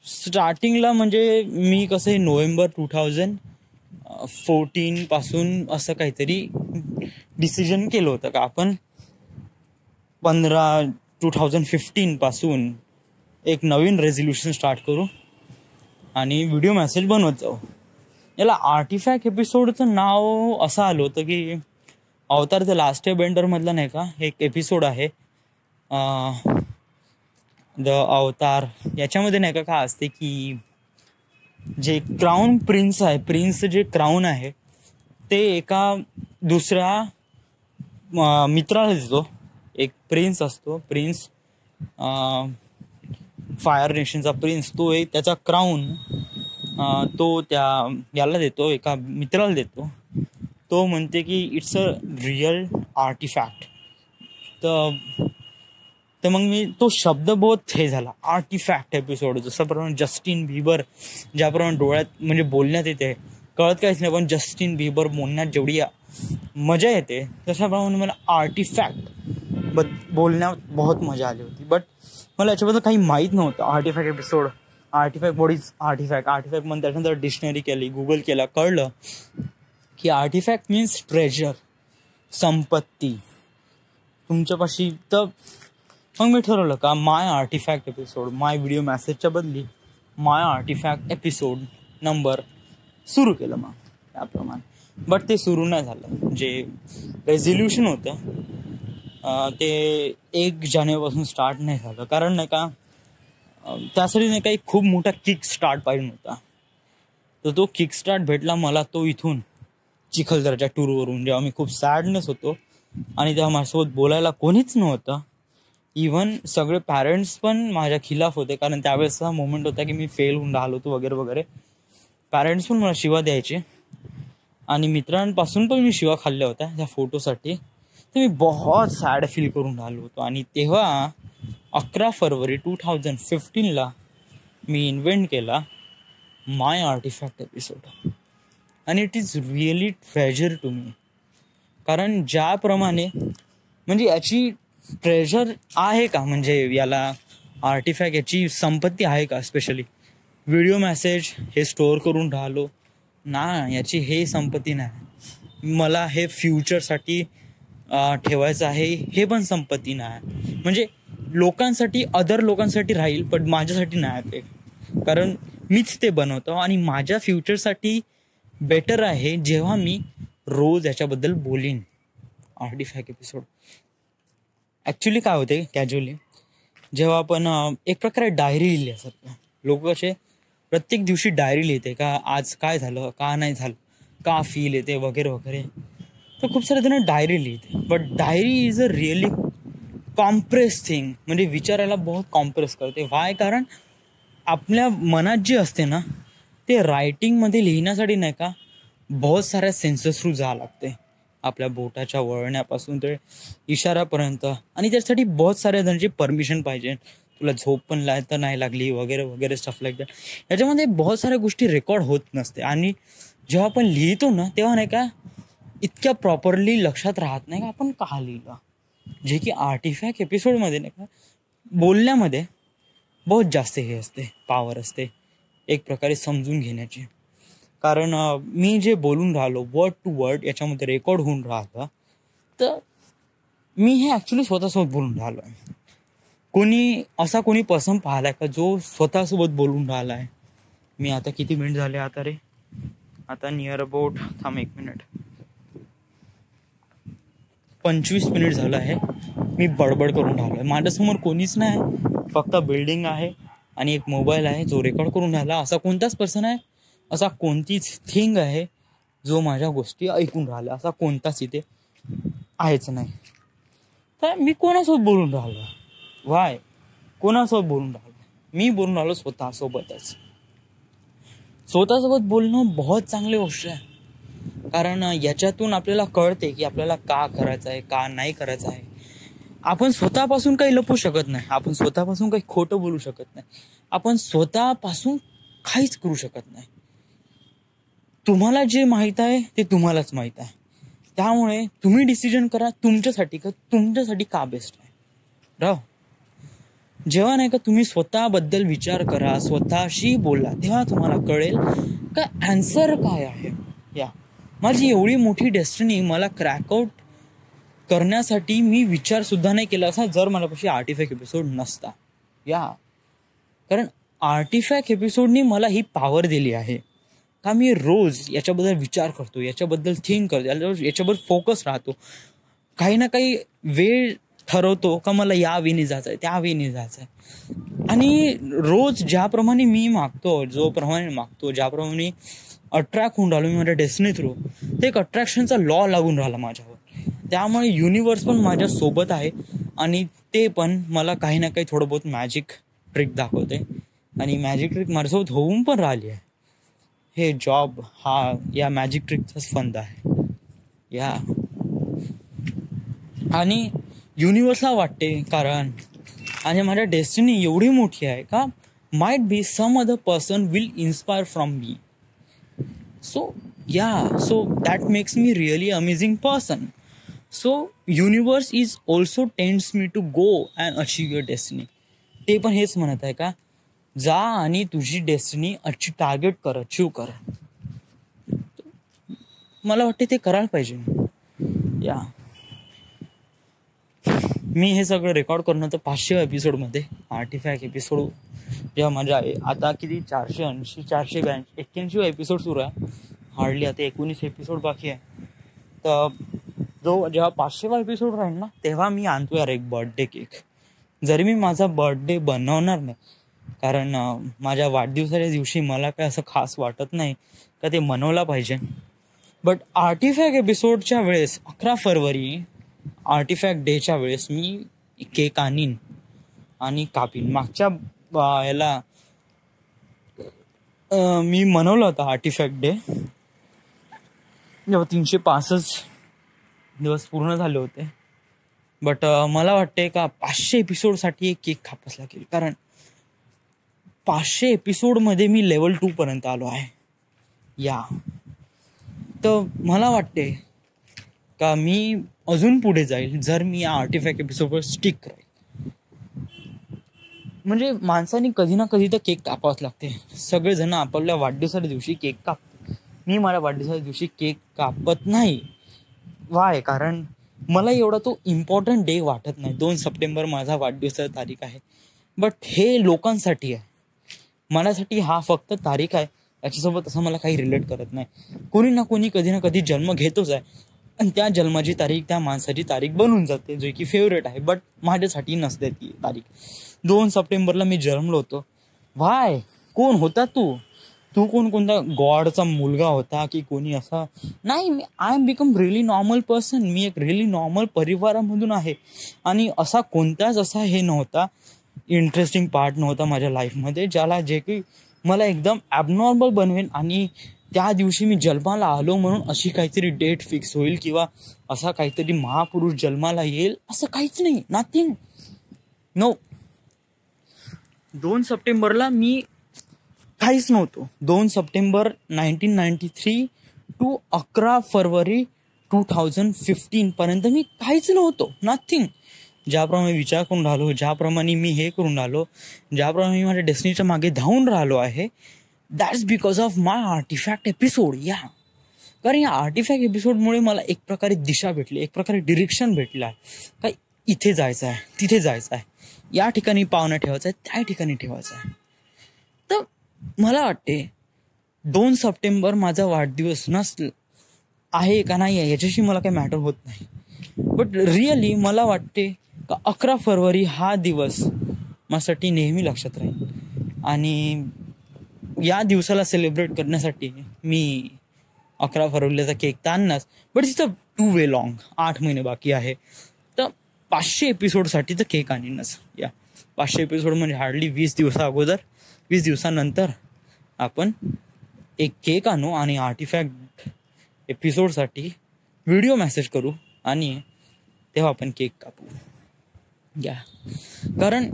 स्टार्टिंगला म्हणजे मी कसं नोव्हेंबर 2014 पासून असं काहीतरी डिसिजन केलं होतं का आपण 2015 पासून एक नवीन रेझोल्युशन स्टार्ट करू आणि व्हिडिओ मेसेज बनवत जाऊ. याला आर्टिफॅक्ट एपिसोडचं नाव असं आलं होतं की अवतार द लास्ट एअरबेंडर मधला नाही का एक एपिसोड आहे, द अवतार. याच्यामध्ये नाही का काय असते की जे क्राऊन प्रिन्स आहे, जे क्राऊन आहे ते एका दुसऱ्या मित्राला देतो. एक प्रिन्स असतो, फायर नेशनचा प्रिन्स, तो एक त्याचा क्राऊन तो त्या याला देतो, एका मित्राला देतो. तो म्हणते की इट्स अ रिअल आर्टिफॅक्ट. तर मग मी तो शब्द बहुत हे झाला आर्टिफॅक्ट एपिसोड. जसं प्रमाणे जस्टिन बिबर ज्याप्रमाणे डोळ्यात म्हणजे बोलण्यात येते, कळत काहीच नाही, पण जस्टिन बिबर बोलण्यात जेवढी मजा येते तशाप्रमाणे मला आर्टिफॅक्ट बोलण्यात बहुत मजा आली होती. बट मला याच्याबद्दल काही माहीत नव्हतं. Artefact episode, artefact what is artefact म्हणून त्याच्यानंतर डिक्शनरी केली, गुगल केला, कळलं की आर्टिफॅक्ट मीन्स ट्रेजर, संपत्ती तुमच्यापाशी. तर मग मी ठरवलं का माय आर्टिफॅक्ट एपिसोड, माय व्हिडिओ मेसेजच्या बदली माय आर्टिफॅक्ट एपिसोड नंबर सुरू केलं मग त्याप्रमाणे. बट ते सुरू नाही झालं. जे रेझोल्युशन होतं ते 1 जानेवारीपासून स्टार्ट नाही झालं, कारण नाही का त्यासाठी नाही का एक खूप मोठा किक स्टार्ट पाहिजे होता. तर तो किक स्टार्ट भेटला मला तो इथून चिखलदराच्या टूरवरून, जेव्हा मी खूप सॅडनेस होतो आणि तेव्हा माझ्यासोबत बोलायला कोणीच नव्हतं. इव्हन सगळे पॅरेंट्स पण माझ्या खिलाफ होते, कारण त्यावेळेसचा मोमेंट होता की मी फेल होऊन राहिलो होतो वगैरे. पॅरेंट्स पण मला शिवा द्यायचे आणि मित्रांपासून पण मी शिवा खाल्ल्या होत्या त्या फोटोसाठी. तर मी बहुत सॅड फील करून राहिलो होतो. आणि तेव्हा 11 फरवरी 2015 मी इन्व्हेंट केला माय आर्टिफॅक्ट एपिसोड. आणि it is really treasure to me, कारण ज्याप्रमाणे म्हणजे याची ट्रेजर आहे का, म्हणजे याला आर्टिफॅक्ट याची संपत्ती आहे का. स्पेशली व्हिडिओ मेसेज हे स्टोअर करून राहिलो ना, याची हे संपत्ती नाही. मला हे फ्युचरसाठी ठेवायचं आहे, हे पण संपत्ती नाही. म्हणजे लोकांसाठी, अदर लोकांसाठी राहील, पण माझ्यासाठी नाही ते, कारण मीच ते बनवतो. आणि माझ्या फ्युचरसाठी बेटर आहे जेव्हा मी रोज याच्याबद्दल बोलीन. आर्टिफॅक्ट एपिसोड ॲक्च्युली काय होते, कॅज्युअली जेव्हा आपण एक प्रकारे डायरी लिहिल्यासारखं, लोक कसे प्रत्येक दिवशी डायरी लिहिते का आज काय झालं, का नाही झालं, का फील येते वगैरे. तर खूप सारे जण डायरी लिहिते. But diary is a really compress thing, म्हणजे विचारायला बहुत कॉम्प्रेस करते. वाय? कारण आपल्या मनात जे असते ना ते रायटिंगमध्ये लिहिण्यासाठी नाही का बहुत साऱ्या सेन्सेस थ्रू जावं लागते, आपल्या बोटाच्या वळण्यापासून ते इशाऱ्यापर्यंत. आणि त्यासाठी बहुत साऱ्या जणांची परमिशन पाहिजे. तुला झोप पण तर नाही लागली वगैरे स्टफ लाईक दॅट. याच्यामध्ये बहुत साऱ्या गोष्टी रेकॉर्ड होत नसते. आणि जेव्हा आपण लिहितो ना तेव्हा नाही का इतक्या प्रॉपरली लक्षात राहत नाही का आपण का लिहिलं. जे की आर्टिफॅक्ट एपिसोडमध्ये नाही का बोलण्यामध्ये बहुत जास्त हे असते, पॉवर असते एक प्रकारे समजून घेण्याची. कारण मी जे बोलून राहिलो वर्ड टू वर्ड याच्यामध्ये रेकॉर्ड होऊन राहिलं, तर मी हे ॲक्च्युली स्वतःसोबत बोलून राहिलो आहे. कोणी पर्सन पाहिला आहे का जो स्वतःसोबत बोलून राहिला आहे? मी आता किती मिनिट झाले आता नियर अबाउट 25 मिनिट झालं आहे मी बडबड करून राहिलो आहे. माझ्यासमोर कोणीच नाही, फक्त बिल्डिंग आहे आणि एक मोबाईल आहे जो रेकॉर्ड करून राहिला. असा कोणताच पर्सन आहे, असा कोणतीच थिंग आहे जो माझ्या गोष्टी ऐकून राहिला, असा कोणताच इथे आहेच नाही. तर मी कोणासोबत बोलून राहिलो? वाय कोणासोबत बोलून राहिलो? मी बोलून राहिलो स्वतःसोबतच. स्वतःसोबत बोलणं बहुत चांगली गोष्ट आहे, कारण याच्यातून आपल्याला कळते की आपल्याला का करायचं आहे, का नाही करायचं आहे. आपण स्वतःपासून काही लपू शकत नाही, आपण स्वतःपासून काही खोटं बोलू शकत नाही, आपण स्वतःपासून काहीच करू शकत नाही. तुम्हाला जे माहीत आहे ते तुम्हालाच माहीत आहे. त्यामुळे तुम्ही डिसिजन करा तुमच्यासाठी का बेस्ट आहे. जेव्हा नाही का तुम्ही स्वतःबद्दल विचार करा, स्वतःशी बोला, तेव्हा तुम्हाला कळेल का ॲन्सर काय आहे. माझी एवढी मोठी डेस्टिनी मला क्रॅकआउट करण्यासाठी मी विचार सुद्धा नाही केला असा जर माझ्यापाशी आर्टिफॅक्ट एपिसोड नसता. कारण आर्टिफॅक्ट एपिसोडनी मला ही पॉवर दिली आहे का मी रोज याच्याबद्दल विचार करतो, याच्याबद्दल थिंक करतो, याच्याबद्दल फोकस राहतो. काही ना काही वेळ ठरवतो का मला या वेळी जायचं आहे, त्या वेळी जायचं आहे. आणि रोज ज्याप्रमाणे मी मागतो, ज्याप्रमाणे अट्रॅक्ट होऊन राहिलो मी माझ्या डेस्टिनी थ्रू, ते एक अट्रॅक्शनचा लॉ लागून राहिला माझ्यावर. त्यामुळे युनिवर्स पण माझ्या सोबत आहे आणि ते पण मला काही ना काही थोडं बहुत मॅजिक ट्रिक दाखवते आणि मॅजिक ट्रिक माझ्यासोबत होऊन पण राहिली आहे. हे जॉब हा या मॅजिक ट्रिकचाच फंद आहे. आणि युनिवर्सला वाटते कारण आणि माझ्या डेस्टिनी एवढी मोठी आहे का might be some other person will inspire from me. So that makes me really amazing person. So universe is also tends me to go and achieve your destiny. ते पण हेच म्हणत आहे का जा आणि तुझी डेस्टिनी टार्गेट कर, अचीव कर. मला वाटते ते करायला पाहिजे. मी हे सगळं रेकॉर्ड करणं तर 500 एपिसोडमध्ये आर्टिफॅक्ट एपिसोड जेव्हा माझ्या आहे आता किती 481 एपिसोड सुरू आहे. हार्डली आता 19 एपिसोड बाकी आहे. तर जेव्हा 500वा एपिसोड राहील ना तेव्हा मी आणतो यार एक बर्थडे केक. जरी मी माझा बर्थडे बनवणार नाही कारण माझ्या वाढदिवसाच्या दिवशी मला काय असं खास वाटत नाही का ते मनवला पाहिजे. बट आर्टिफॅक्ट एपिसोडच्या वेळेस 11 फरवरी आर्टिफॅक्ट डेच्या वेळेस मी केक आणीन आणि कापीन. मागच्या याला मी मनवलं होतं आर्टिफॅक्ट डे जेव्हा 365 दिवस पूर्ण झाले होते. बट मला वाटते का 500 एपिसोडसाठी एक केक कापाच लागेल कारण 500 एपिसोडमध्ये मी लेवल 2 पर्यंत आलो आहे. तर मला वाटते का मी अजून पुढे जाईल जर मी या आर्टिफॅक्ट एपिसोडवर स्टिक करेल. म्हणजे माणसाने कधी ना कधी तर केक कापावंच लागते. सगळेजण आपापल्या वाढदिवसाच्या दिवशी केक कापतात. मी माझ्या वाढदिवसाच्या दिवशी केक कापत नाही. वाय कारण मला एवढा तो इम्पॉर्टंट डे वाटत नाही. 2 सप्टेंबर माझा वाढदिवसाची तारीख आहे. बट हे लोकांसाठी आहे, मनासाठी हा फक्त तारीख आहे. याच्यासोबत असं मला काही रिलेट करत नाही. कोणी ना कोणी कधी ना कधी जन्म घेतोच आहे आणि त्या जन्माची तारीख त्या माणसाची तारीख बनून जाते जो की फेवरेट आहे. बट माझ्यासाठी नसते ती तारीख. 2 सप्टेंबरला मी जन्मलो होतो. वाय कोण होता तू कोणता गॉडचा मुलगा होता की कोणी असा नाही. I am become really normal person. मी एक रिअली नॉर्मल परिवारामधून आहे आणि असा कोणताच असा हे नव्हता इंटरेस्टिंग पार्ट नव्हता माझ्या लाईफमध्ये ज्याला जे की मला एकदम ॲबनॉर्मल बनवेल आणि त्या दिवशी मी जन्माला आलो म्हणून अशी काहीतरी डेट फिक्स होईल किंवा असा काहीतरी महापुरुष जन्माला येईल असं काहीच नाही. नथिंग. नो. 2 सप्टेंबरला मी काहीच नव्हतो. 2 सप्टेंबर 1993 टू 11 फरवरी 2015 पर्यंत मी काहीच नव्हतो. नथिंग. ज्याप्रमाणे विचार करून राहिलो, ज्याप्रमाणे मी हे करून राहिलो, ज्याप्रमाणे मी माझ्या डेस्टिनीच्या मागे धावून राहिलो आहे that's because of my artifact episode. या कारण या आर्टिफॅक्ट एपिसोडमुळे मला एक प्रकारे दिशा भेटली, एक प्रकारे डिरेक्शन भेटला का इथे जायचं आहे, तिथे जायचं आहे, या ठिकाणी पावणं ठेवायचं आहे, त्या ठिकाणी ठेवायचं आहे. तर मला वाटते 2 सप्टेंबर माझा वाढदिवस आहे का नाही आहे याच्याशी मला काही मॅटर होत नाही. बट रिअली मला वाटते का 11 फरवरी हा दिवस माझ्यासाठी नेहमी लक्षात राहील. आणि या दिवसाला सेलिब्रेट करण्यासाठी मी 11 फरवरीचा केक तर आणणारच. But it's a too way long. 8 महिने बाकी आहे. तर 500 एपिसोडसाठी तर केक आणीनच. या 500 एपिसोड म्हणजे हार्डली 20 दिवसाअगोदर, 20 दिवसानंतर आपण एक केक आणू आणि आर्टिफॅक्ट एपिसोडसाठी व्हिडिओ मेसेज करू आणि तेव्हा आपण केक कापू. या कारण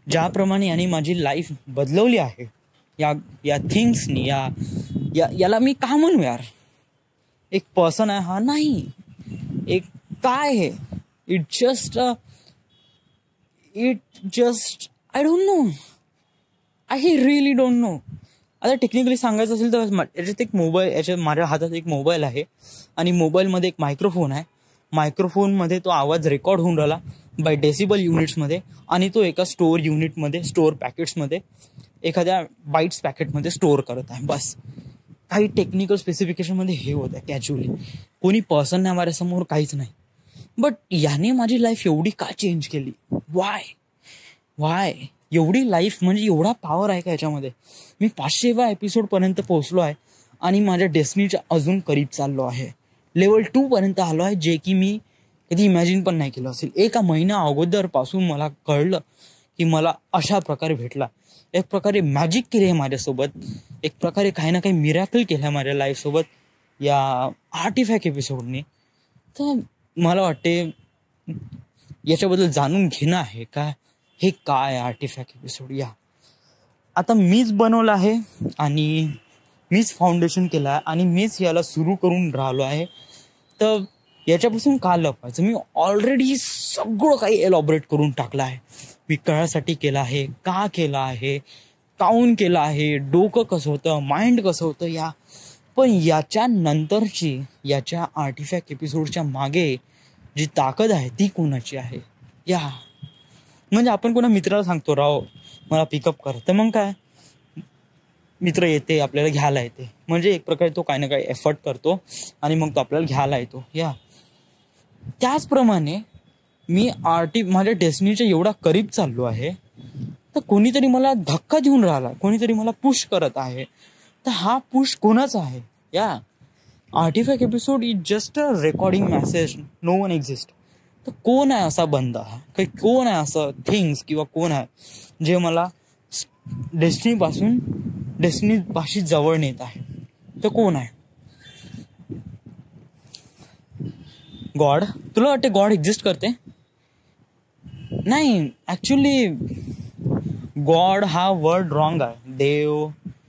ज्याप्रमाणे याने माझी लाईफ बदलवली आहे या थिंग्सनी, याला मी का म्हणू यार. एक पर्सन आहे हा नाही, एक काय आहे. It just I don't know. I really don't know. आता टेक्निकली सांगायचं असेल तर माझ्या हातात एक मोबाईल आहे आणि मोबाईलमध्ये एक मायक्रोफोन आहे. मायक्रोफोनमध्ये तो आवाज रेकॉर्ड होऊन राहिला बाय डेसिबल युनिट्समध्ये आणि तो एका स्टोअर पॅकेट्समध्ये एखाद्या बाईट्स पॅकेटमध्ये स्टोअर करत आहे. बस काही टेक्निकल स्पेसिफिकेशनमध्ये हे होत आहे कॅज्युअली. कोणी पर्सन नाही माझ्यासमोर, काहीच नाही. बट याने माझी लाईफ एवढी का चेंज केली. वाय एवढी लाईफ म्हणजे एवढा पॉवर आहे का याच्यामध्ये. मी 500व्या एपिसोडपर्यंत पोहोचलो आहे आणि माझ्या डेस्टिनीच्या अजून करीब चाललो आहे. लेवल 2 पर्यंत आलो आहे, जे की मी कधी इमॅजिन पण नाही केलं असेल. एका महिन्या अगोदरपासून मला कळलं की मला अशा प्रकारे भेटला. एक प्रकारे मॅजिक केली आहे माझ्यासोबत, एक प्रकारे काही ना काही मिरॅकल केलं आहे माझ्या लाईफसोबत या आर्टिफॅक्ट एपिसोडने. तर मला वाटते याच्याबद्दल जाणून घेणं आहे का हे काय आर्टिफॅक्ट एपिसोड. या आता मीच बनवलं आहे आणि मीच फाउंडेशन केलं आहे आणि मीच याला सुरू करून राहिलो आहे. तर याच्यापासून का लपायचं. मी ऑलरेडी सगळं काही एलॉबरेट करून टाकलं आहे. मी कळासाठी केलं आहे, का केलं आहे, काऊन केलं आहे, डोकं कसं होतं, माइंड कसं होतं. पण याच्या नंतरची याच्या आर्टिफॅक्ट एपिसोडच्या मागे जी ताकद आहे ती कोणाची आहे. या म्हणजे आपण कोणा मित्राला सांगतो राव मला पिकअप कर, तर मग काय मित्र येते आपल्याला घ्यायला येते. म्हणजे एक प्रकारे तो काही ना काही एफर्ट करतो आणि मग तो आपल्याला घ्यायला येतो. या त्याचप्रमाणे मी माझ्या डेस्टिनीच्या एवढा करीब चाललो आहे तर कोणीतरी मला धक्का देऊन राहिला, कोणीतरी मला पुश करत आहे. तर हा पुश कोणाचा आहे. या artifact episode is just a recording message. No one exist. तर कोण आहे असा बंदा, काही कोण आहे असं थिंग्स किंवा कोण आहे जे मला डेस्टिनीपाशी जवळ नेत आहे. तर कोण आहे. गॉड. तुला वाटते गॉड एक्झिस्ट करते. नाही, ॲक्च्युली गॉड हा वर्ड रॉंग आहे. देव,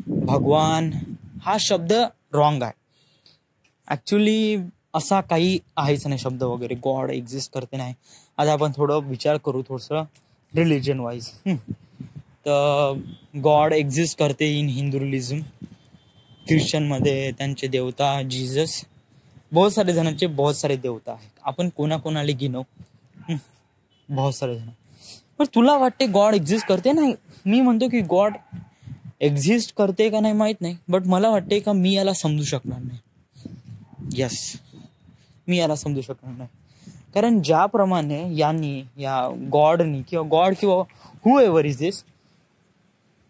भगवान हा शब्द रॉंग आहे. ॲक्च्युली असा काही आहेच नाही शब्द वगैरे. गॉड एक्झिस्ट करते नाही. आता आपण थोडं विचार करू थोडंसं रिलिजन वाईज. तर गॉड एक्झिस्ट करते इन हिंदुइझम. ख्रिश्चनमध्ये त्यांचे देवता जीसस. बहुत सारे जणांचे बहुत सारे देवता आहेत. आपण कोणाकोणाला गिनव, बहुत सारे जण. पण तुला वाटते गॉड एक्झिस्ट करते. नाही, मी म्हणतो की गॉड एक्झिस्ट करते का नाही माहीत नाही, बट मला वाटते का मी याला समजू शकणार नाही. यस, मी याला समजू शकणार नाही. कारण ज्याप्रमाणे या गॉडनी किंवा हू एव्हर इज दिस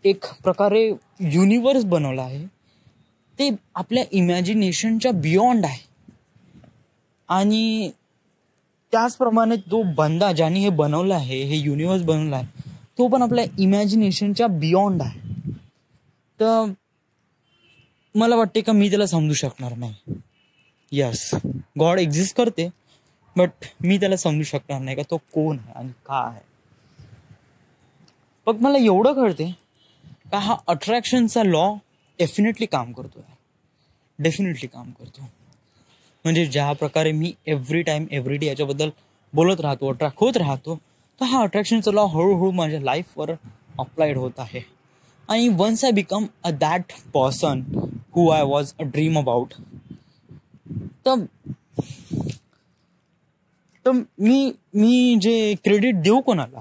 एक प्रकारे युनिवर्स बनवला आहे, ते आपल्या इमॅजिनेशनच्या बियॉन्ड आहे. आणि त्याचप्रमाणे तो बंदा ज्याने हे बनवलं आहे, हे युनिवर्स बनवलं आहे, तो पण आपल्या इमॅजिनेशनच्या बियॉन्ड आहे. तर मला वाटते का मी त्याला समजू शकणार नाही. यस, गॉड एक्झिस्ट करते, बट मी त्याला समजू शकणार नाही का तो कोण आहे आणि का आहे. पण मला एवढं कळते का हा अट्रॅक्शनचा लॉ डेफिनेटली काम करतो. म्हणजे ज्या प्रकारे मी एव्हरी टाइम एव्हरी डे याच्याबद्दल बोलत राहतो, अट्रॅक्ट होत राहतो, तर हा अट्रॅक्शनचा लॉ हळूहळू माझ्या लाईफवर अप्लाइड होत आहे. आणि once I become a that person who I was a dream about, तर मी जे क्रेडिट देऊ कोणाला?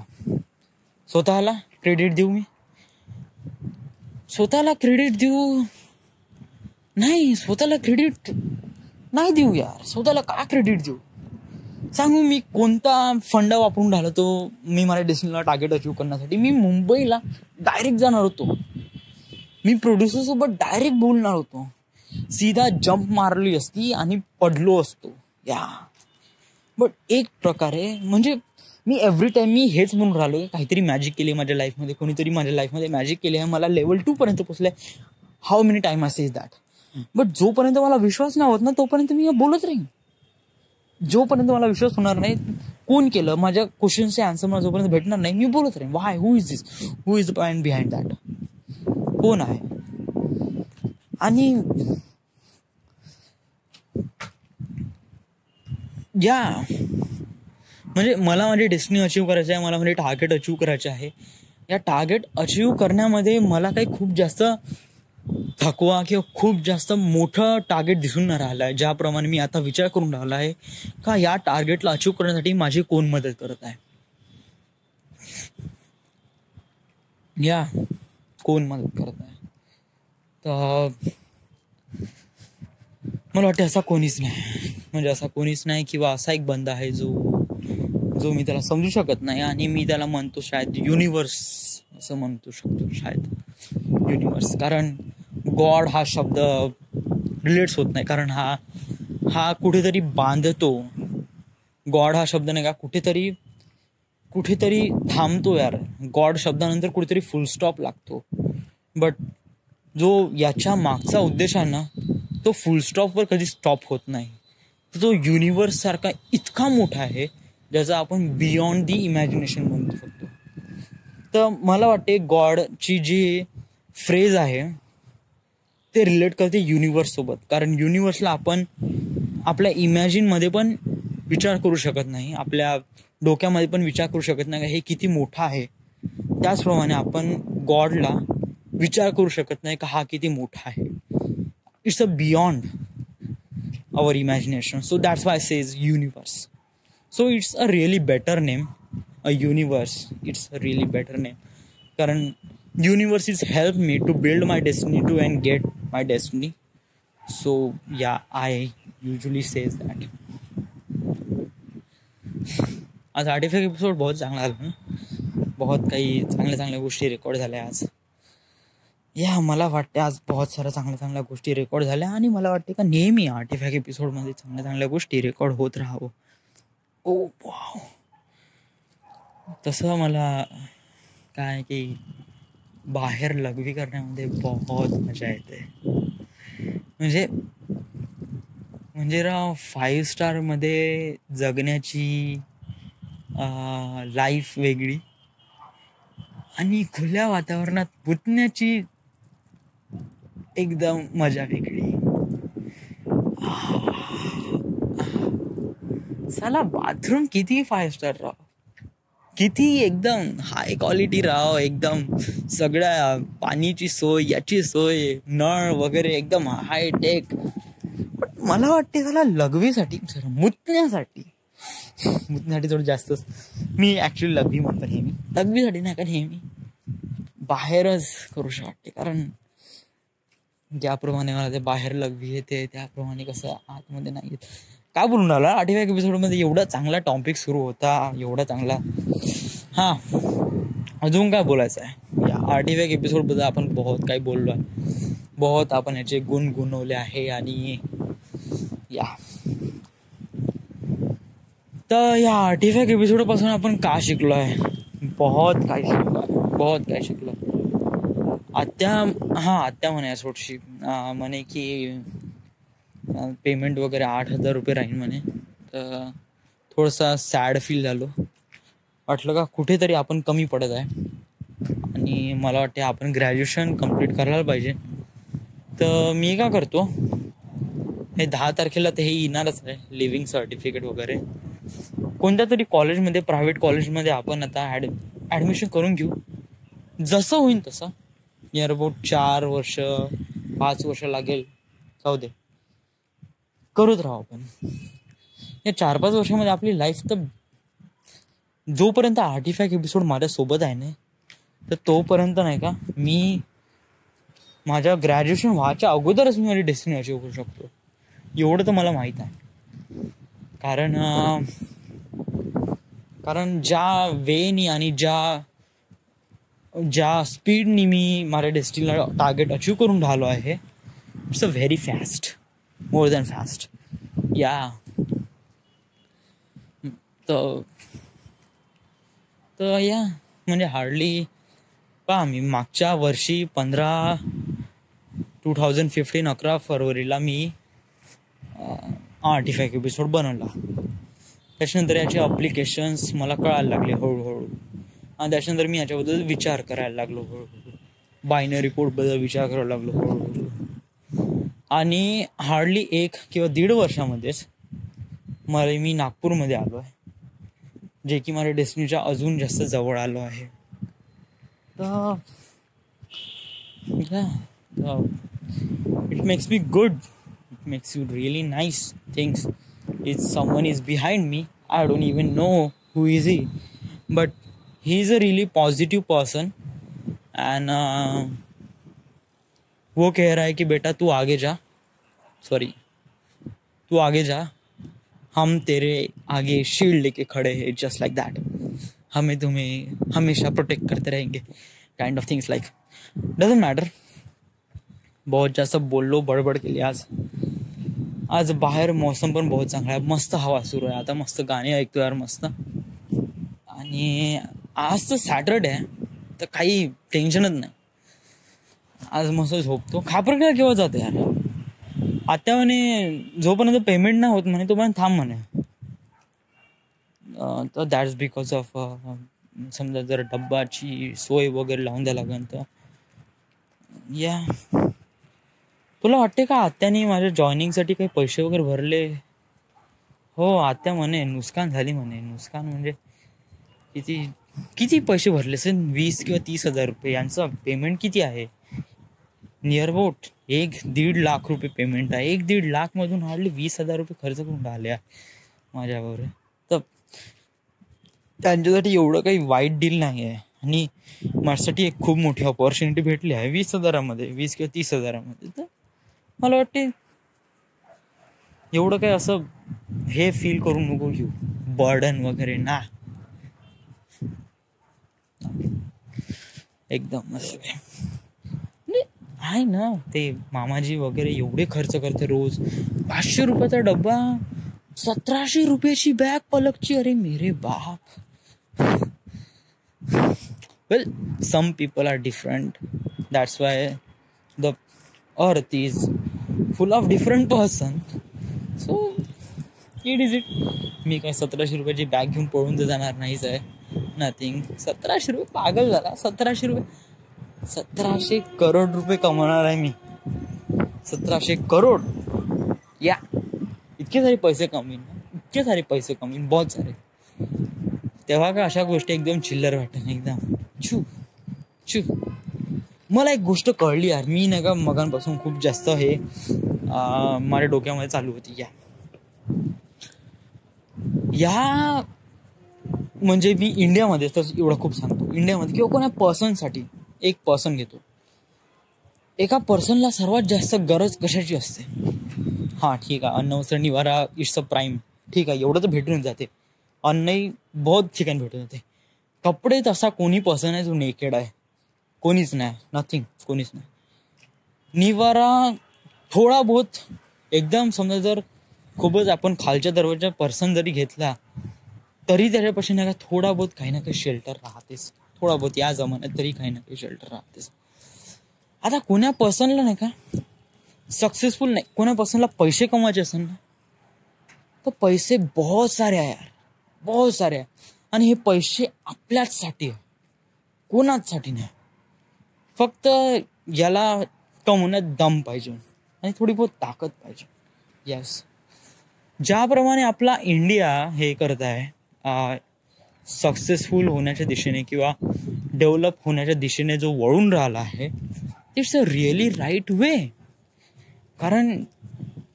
स्वतःला क्रेडिट देऊ? मी स्वतःला क्रेडिट देऊ नाही, स्वतःला क्रेडिट नाही देऊ यार. स्वतःला का क्रेडिट देऊ सांगू? मी कोणता फंडा वापरून राहिलो तो मी माझ्या डेस्टिनीला टार्गेट अचीव करण्यासाठी? मी मुंबईला डायरेक्ट जाणार होतो, मी प्रोड्युसर सोबत डायरेक्ट बोलणार होतो, सीधा जंप मारली असती आणि पडलो असतो या. बट एक प्रकारे म्हणजे मी एव्हरी टाइम मी हेच म्हणून राहिलो की काहीतरी मॅजिक केली माझ्या लाईफमध्ये, कोणीतरी माझ्या लाईफमध्ये मॅजिक केली आहे, मला लेवल 2 पर्यंत पोहोचलंय. How many time I says that? But जोपर्यंत मला विश्वास नाही होत ना तोपर्यंत मी बोलत राहीन. जोपर्यंत मला विश्वास होणार नाही कोण केलं, माझ्या क्वेश्चनचे आन्सर मला जोपर्यंत भेटणार नाही मी बोलत राहीन. Y? Who is this? Who is the point behind that? कोण आहे? आणि या म्हणजे मला माझी डेस्टिनी अचीव करायची आहे, मला माझे टार्गेट अचीव करायचे आहे. या टार्गेट अचीव करण्यामध्ये मला काही खूप जास्त थकवा किंवा खूप जास्त मोठं टार्गेट दिसून नाही राहिलं आहे. ज्याप्रमाणे मी आता विचार करून राहिला आहे का या टार्गेटला अचीव करण्यासाठी माझी कोण मदत करत आहे, या कोण मदत करत आहे. तर मला वाटतं असा कोणीच नाही, म्हणजे असा कोणीच नाही किंवा असा एक बंदा आहे जो मी त्याला समजू शकत नाही. आणि मी त्याला म्हणतो शायद युनिवर्स असं म्हणतो शकतो, शायद युनिवर्स. कारण गॉड हा शब्द रिलेट्स होत नाही, कारण हा कुठेतरी बांधतो. गॉड हा शब्द नाही का कुठेतरी थांबतो यार. गॉड शब्दानंतर कुठेतरी फुल स्टॉप लागतो. बट जो याच्या मागचा उद्देश आहे ना तो फुल स्टॉपवर कधी स्टॉप होत नाही. तो युनिवर्स सारखा इतका मोठा आहे ज्याचा आपण बियॉन्ड दी इमॅजिनेशन म्हणू शकतो. तर मला वाटते गॉडची जी फ्रेज आहे ते रिलेट करते युनिवर्स सोबत. कारण युनिवर्सला आपण आपल्या इमॅजिनमध्ये पण विचार करू शकत नाही, आपल्या डोक्यामध्ये पण विचार करू शकत नाही का हे किती मोठा आहे. त्याचप्रमाणे आपण गॉडला विचार करू शकत नाही का हा किती मोठा आहे. It's a beyond our imagination. So that's why I says universe. So it's a really better name, a universe. It's a really better name. Karan universe has helped me to build my destiny to and get my destiny. So yeah, I usually says that. आज 85 episode बहुत चांगला आला ना, बहुत काही चांगल्या गोष्टी record झाल्या आज. या मला वाटते आज बहुत साऱ्या चांगल्या गोष्टी रेकॉर्ड झाल्या. आणि मला वाटते का नेहमी 85 एपिसोडमध्ये चांगल्या गोष्टी रेकॉर्ड होत राहावं. ओ वाव. तसं मला काय की बाहेर लघवी करण्यामध्ये बहुत मजा येते. म्हणजे राव 5 स्टारमध्ये जगण्याची लाईफ वेगळी आणि खुल्या वातावरणात पुतण्याची एकदम मजा वेगळी. साला बाथरूम किती 5 स्टार राव, किती एकदम हाय क्वालिटी राव, एकदम सगळ्या पाणीची सोय, याची सोय, नळ वगैरे एकदम हाय टेक. पण मला वाटते त्याला लघवीसाठी मुतण्यासाठी थोडं जास्तच. मी ऍक्च्युली लघवी म्हणतो नेहमी, लघवीसाठी नाही का नेहमी बाहेरच करू शकते. कारण ज्याप्रमाणे मला ते बाहेर लघवी येते त्याप्रमाणे कसं आतमध्ये नाही येत. काय बोलून राहिला 8व्या एपिसोडमध्ये एवढा चांगला टॉपिक सुरू होता, एवढा चांगला. हां, अजून काय बोलायचं आहे या 8व्या एपिसोडबद्दल? आपण बहुत काही बोललो आहे, बहुत आपण याचे गुण गुणवले आहे. आणि या तर या 8व्या एपिसोडपासून आपण काय शिकलो आहे? बहुत काही शिकलो. आत्या म्हणे थोडीशी म्हणे की पेमेंट वगैरे 8,000 रुपये राहील म्हणे. तर थोडंसं सॅड फील झालो, वाटलं का कुठेतरी आपण कमी पडत आहे. आणि मला वाटते आपण ग्रॅज्युएशन कंप्लीट करायला पाहिजे. तर मी काय करतो, हे 10 तारखेला ते हे येणारच आहे लिव्हिंग सर्टिफिकेट वगैरे. कोणत्या तरी कॉलेजमध्ये, प्रायव्हेट कॉलेजमध्ये आपण आता ॲडमिशन करून घेऊ. जसं होईल तसं नियर अबाउट 4 वर्ष 5 वर्ष लागेल, जाऊ दे, करत राहू आपण. या 4-5 वर्षामध्ये आपली लाईफ तर, जोपर्यंत 85 एपिसोड माझ्या सोबत आहे ना, तर तोपर्यंत नाही का मी माझ्या ग्रॅज्युएशन व्हायच्या अगोदरच मी माझी डेस्टिनी अचीव्ह करू शकतो, एवढं तर मला माहीत आहे. कारण ज्या वेनी आणि ज्या स्पीडनी मी माझ्या डेस्टिनीला टार्गेट अचीव्ह करून राहिलो आहे, it's a very fast, more than fast. या तर या म्हणजे हार्डली पहा, मी मागच्या वर्षी 11 फरवरीला मी 85 एपिसोड बनवला. त्याच्यानंतर याचे अप्लिकेशन्स मला कळायला लागले हळूहळू, आणि त्याच्यानंतर मी याच्याबद्दल विचार करायला लागलो हळूहळू, बायनरी कोडबद्दल विचार करायला लागलो हळूहळू. आणि हार्डली 1 किंवा 1.5 वर्षामध्येच मी नागपूरमध्ये आलो आहे, जे की माझ्या डेस्टिनीच्या अजून जास्त जवळ आलो आहे. तर it makes me good, it makes you really nice things. If someone is behind me, I don't even know who is he, but he is a really positive person. End वो कह रहा है कि बेटा तू आगे जा, हम तेरे आगे शील्ड लेके खड़े हैं, जस्ट लाइक दैट. हमें तुम्हें हमेशा प्रोटेक्ट करते रहेंगे, kind of things like. Doesn't matter. बहुत जास्त बोललो, बडबड केली. आज बाहेर मौसम पण बहुत चांगला आहे, मस्त हवा सुरू आहे. आता मस्त गाणी ऐकतो यार, मस्त. आणि आज तर सॅटरडे आहे, तर काही टेन्शनच नाही. आज मस्त झोपतो. खापरखेड केव्हा जाते यार? आत्या म्हणे जोपर्यंत पेमेंट नाही होत म्हणे तोपर्यंत थांब म्हणे. तर दॅट्स बिकॉज ऑफ समजा जर डब्बाची सोय वगैरे लावून द्यायला लागेल तर. या तुला वाटते का आत्याने माझ्या जॉईनिंगसाठी काही पैसे वगैरे भरले? हो, आत्या म्हणे नुकसान झाली म्हणे. नुकसान म्हणजे किती पैसे भरले असेल? 20 किंवा 30,000 रुपये. यांचं पेमेंट किती आहे? नियर अबाउट 1-1.5 लाख रुपये पेमेंट आहे. 1-1.5 लाख मधून हार्डली 20,000 रुपये खर्च करून राहिले माझ्यावर. तर त्यांच्यासाठी एवढं काही वाईट डील नाही आहे, आणि माझ्यासाठी एक खूप मोठी ऑपॉर्च्युनिटी भेटली आहे 20,000मध्ये, 20 किंवा 30,000मध्ये. तर मला वाटते एवढं काही असं हे फील करून नको घेऊ, बर्डन वगैरे ना. एकदम असं आहे ना. ते मामाजी वगैरे एवढे खर्च करते रोज. 500 रुपयाचा डब्बा, 1700 रुपयाची बॅग पलकची. अरे मेरे बाप. वेल, some people are different. That's why the earth is full of different person. So it is it. मी काय 1700 रुपयाची बॅग घेऊन पळून तर जाणार नाहीच आहे. नथिंग. 1700 रुपये पागल झाला. 1700 रुपये, 1700 करोड रुपये कमवणार आहे मी. 1700 करोड. या इतके सारे पैसे कमवीन, बहुत सारे. तेव्हा का अशा गोष्टी एकदम चिल्लर वाटत, एकदम छू. मला एक गोष्ट कळली यार, मी नाही का मगांपासून खूप जास्त हे माझ्या डोक्यामध्ये चालू होती. या म्हणजे मी इंडियामध्ये तर एवढं खूप सांगतो, इंडियामध्ये किंवा कोणा पर्सनसाठी एक पर्सन घेतो. एका पर्सनला सर्वात जास्त गरज कशाची असते? ठीक आहे, अन्न वस्त्र निवारा, इट्स अ प्राईम. ठीक आहे, एवढं तर भेटून जाते. अन्नही बहुत ठिकाणी भेटून जाते. कपडे तसा कोणी पर्सन आहे जो नेकेड आहे? कोणीच नाही. नथिंग. कोणीच नाही. निवारा थोडा बहुत एकदम, समजा जर खूपच आपण खालच्या दर्जाचा पर्सन जरी घेतला तरी त्याच्यापाशी नाही का थोडा बहुत काही ना काही शेल्टर राहतेच. थोडा बहुत या जमान्यात तरी काही ना काही शेल्टर राहतेच. आता कोण्या पर्सनला नाही का सक्सेसफुल नाही, कोण्या पर्सनला पैसे कमवायचे असेल ना, तर पैसे बहुत सारे आहे यार, बहुत सारे आहे. आणि हे पैसे आपल्याचसाठी आहे, कोणाचसाठी नाही. फक्त याला कमवण्यात दम पाहिजे आणि थोडी बहुत ताकद पाहिजे. येस, ज्याप्रमाणे आपला इंडिया हे करत आहे, सक्सेसफुल होण्याच्या दिशेने किंवा डेव्हलप होण्याच्या दिशेने जो वळून राहिला आहे, it's a really right way. कारण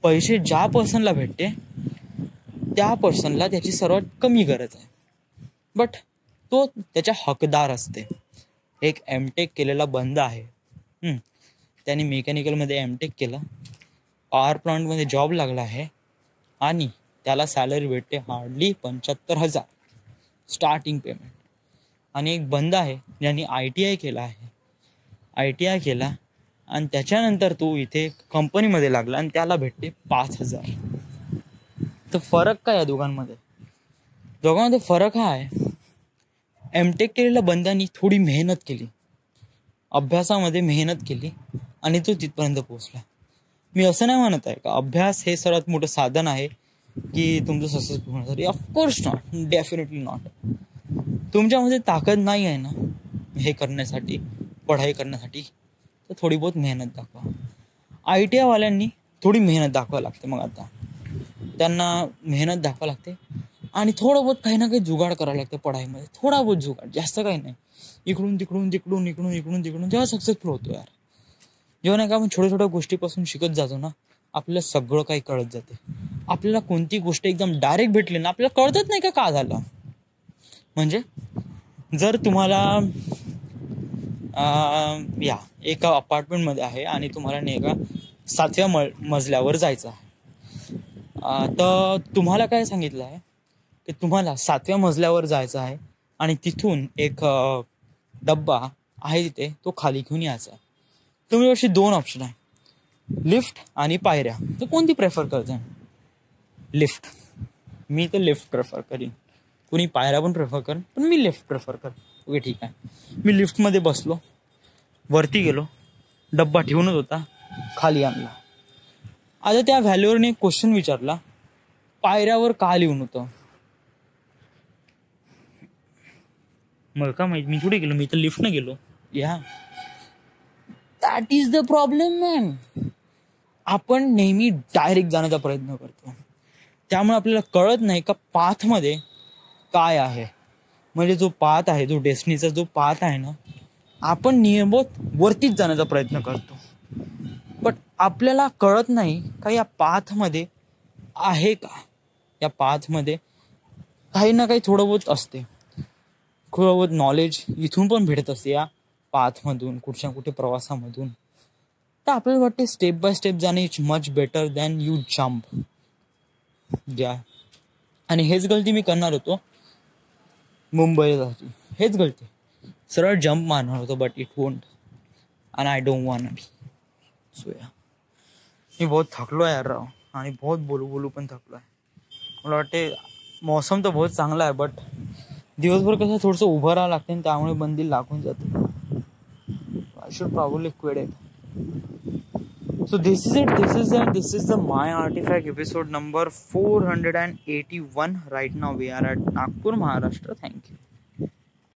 पैसे ज्या पर्सनला भेटते त्या पर्सनला त्याची सर्वात कमी गरज आहे, बट तो त्याच्या हकदार असते. एक एमटेक केलेला बंदा आहे, त्याने मेकॅनिकलमध्ये एमटेक केलं, पॉवर प्लांटमध्ये जॉब लागला आहे आणि त्याला सॅलरी भेटते हार्डली 75,000 स्टार्टिंग पेमेंट. आणि एक बंदा आहे ज्यांनी ITI केला आहे, ITI केला आणि त्याच्यानंतर तो इथे कंपनीमध्ये लागला आणि त्याला भेटते 5,000. तर फरक काय या दोघांमध्ये फरक हा आहे, एमटेक केलेल्या बंद्यांनी थोडी मेहनत केली, अभ्यासामध्ये मेहनत केली आणि तो तिथपर्यंत पोहोचला. मी असं नाही म्हणत आहे का अभ्यास हे सर्वात मोठं साधन आहे की तुमचं सक्सेसफुल होण्यासाठी. Of course not, definitely not. तुमच्यामध्ये ताकद नाही आहे ना हे करण्यासाठी, पढाई करण्यासाठी, तर थोडी बहुत मेहनत दाखवा. ITI वाल्यांनी थोडी मेहनत दाखवावी लागते. मग आता त्यांना मेहनत दाखवावी लागते आणि थोडं बहुत काही ना काही जुगाड करावं लागतं पढाईमध्ये, थोडा बहुत जुगाड, जास्त काही नाही. इकडून तिकडून जेव्हा सक्सेसफुल होतो यार, जेव्हा नाही का आपण छोट्या छोट्या गोष्टीपासून शिकत जातो ना, आपल्याला सगळं काही कळत जाते. आपल्याला कोणती गोष्ट एकदम डायरेक्ट भेटली ना, आपल्याला कळतच नाही का झालं. म्हणजे जर तुम्हाला या एका अपार्टमेंटमध्ये आहे आणि तुम्हाला नाही का 7व्या मजल्यावर जायचं आहे, तर तुम्हाला काय सांगितलं आहे की तुम्हाला 7व्या मजल्यावर जायचं आहे आणि तिथून एक डब्बा आहे तिथे, तो खाली घेऊन यायचा. तुम्ही अशी 2 ऑप्शन आहे, लिफ्ट आणि पायऱ्या. तर कोणती प्रेफर करता? लिफ्ट. मी तर लिफ्ट प्रेफर करीन. कुणी पायऱ्या पण प्रेफर करेन, पण मी लिफ्ट प्रेफर करेन. ओके, ठीक आहे. मी लिफ्टमध्ये बसलो, वरती गेलो, डब्बा ठेवूनच होता, खाली आणला. आता त्या व्हॅल्यूवरने एक क्वेश्चन विचारला, पायऱ्यावर का लिहून होतं? मला का माहिती, मी थोडी गेलो, मी तर लिफ्टनं गेलो. या that is the problem man. आपण नेहमी डायरेक्ट जाण्याचा प्रयत्न करतो, त्यामुळे आपल्याला कळत नाही का पाथमध्ये काय आहे. म्हणजे जो पाथ आहे, जो डेस्टिनीचा जो पाथ आहे ना, आपण नियमित वरतीच जाण्याचा प्रयत्न करतो, बट आपल्याला कळत नाही का या पाथमध्ये आहे का, या पाथमध्ये काही ना काही थोडं बहुत असते, थोडं बहुत नॉलेज इथून पण भेटत असते या पाथमधून, कुठच्या कुठे प्रवासामधून. तर आपल्याला वाटते स्टेप बाय स्टेप जाणे it's much better than you jump. घ्या. आणि हेच गलती मी करणार होतो मुंबईला, हेच गलती, सरळ जम्प मारणार होतो, but it won't and I don't want be. So yeah, मी बहुत थकलो यार राव, आणि बहुत बोलू पण थकलो आहे. मला वाटते मौसम तर बहुत चांगला आहे, बट दिवसभर कसं थोडंसं उभं राहावं लागते आणि त्यामुळे बंदी लागून जाते. I should probably quit it. So this is it. This is the My Artifact episode number 481. Right now we are at Nagpur, Maharashtra. Thank you.